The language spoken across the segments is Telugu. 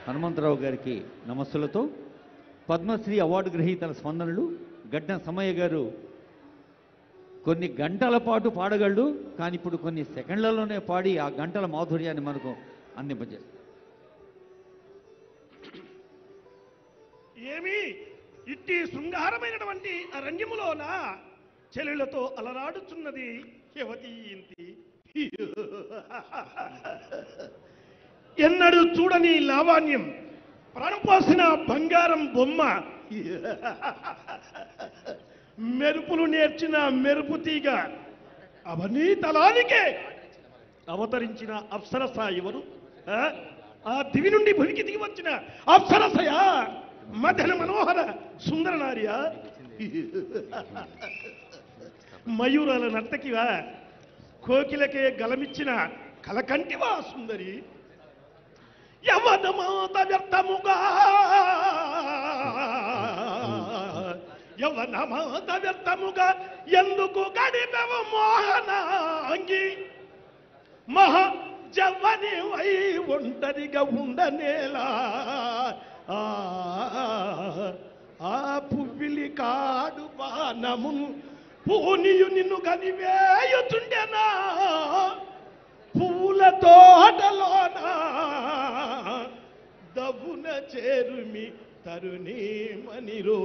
హనుమంతరావు గారికి నమస్సులతో పద్మశ్రీ అవార్డు గ్రహీతల స్పందనలు. గడ్డం సమయ్య గారు కొన్ని గంటల పాటు పాడగలడు, కానీ ఇప్పుడు కొన్ని సెకండ్లలోనే పాడి ఆ గంటల మాధుర్యాన్ని మనకు అందింపజేస్తారు. ఏమి ఇట్టి శృంగారమైనటువంటి అరణ్యములోన చెల్లెలతో అలరాడుచున్నది యువతి ఇంతి. ఎన్నడూ చూడని లావాణ్యం, ప్రాణపోసిన బంగారం బొమ్మ, మెరుపులు నేర్చిన మెరుపు తీగ, అవన్నీ తలానికే అవతరించిన అప్సరస ఎవరు? ఆ దివి నుండి భూమికి దిగి వచ్చిన అప్సరసయ, మదన మనోహర సుందర నార్య, మయూరాల నర్తకివా, కోకిలకే గలమిచ్చిన కలకంటివా సుందరి. యవనమాత వ్యర్థముగా, యవనమాత వ్యర్థముగా ఎందుకు గడిపెవు మోహనాంగి, మహా జవ్వని వై ఒంటరిగా ఉండనేలా, ఆ పువ్విలి కాడు బాణమును పూనియు నిన్ను గనివేయుచుండెనా, పూల తోటలోన దవ్వున చేరుమి తరుణీ మనిరో.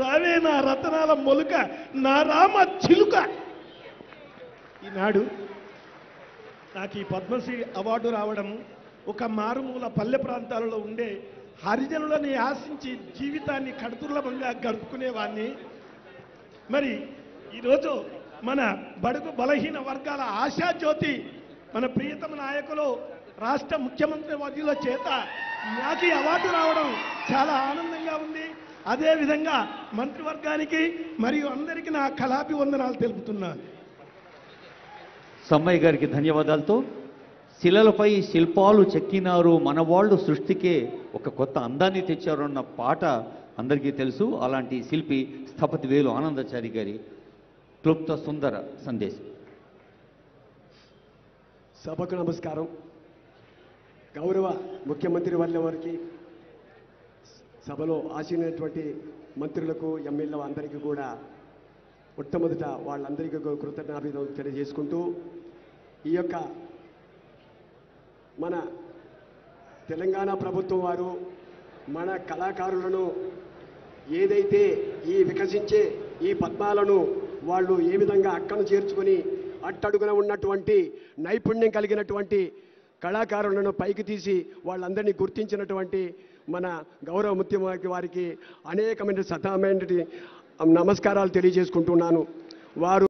రావే నా రతనాల మొలుక, నా రామ చిలుక. ఈనాడు నాకు ఈ పద్మశ్రీ అవార్డు రావడం, ఒక మారుమూల పల్లె ప్రాంతాలలో ఉండే హరిజనులని ఆశించి జీవితాన్ని కడుతుర్లభంగా గడుపుకునేవాడిని. మరి ఈరోజు మన బడుగు బలహీన వర్గాల ఆశాజ్యోతి, మన ప్రియతమ నాయకులు, రాష్ట్ర ముఖ్యమంత్రి వర్యుల చేత నాకు ఈ అవార్డు రావడం చాలా ఆనందంగా ఉంది. అదేవిధంగా మంత్రివర్గానికి మరియు అందరికీ నా కళాభివందనాలు తెలుపుతున్నాను. సమ్మయ్య గారికి ధన్యవాదాలతో, శిలలపై శిల్పాలు చెక్కినారు మనవాళ్ళు, సృష్టికే ఒక కొత్త అందాన్ని తెచ్చారు అన్న పాట అందరికీ తెలుసు. అలాంటి శిల్పి స్థపతి వేలు ఆనందాచారి గారి క్లుప్త సుందర సందేశం. సభకు నమస్కారం. గౌరవ ముఖ్యమంత్రి వర్యుల వారికి, సభలో ఆశీనటువంటి మంత్రులకు, ఎమ్మెల్యేల అందరికీ కూడా మొట్టమొదట వాళ్ళందరికీ కృతజ్ఞతాభివందనలు తెలియజేసుకుంటూ, ఈ యొక్క మన తెలంగాణ ప్రభుత్వం వారు మన కళాకారులను ఏదైతే ఈ వికసించే ఈ పద్మాలను వాళ్ళు ఏ విధంగా అక్కను చేర్చుకొని అట్టడుగున ఉన్నటువంటి నైపుణ్యం కలిగినటువంటి కళాకారులను పైకి తీసి వాళ్ళందరినీ గుర్తించినటువంటి మన గౌరవ ముఖ్యమంత్రి వారికి అనేకమైన సతమైన నమస్కారాలు తెలియజేసుకుంటున్నాను. వారు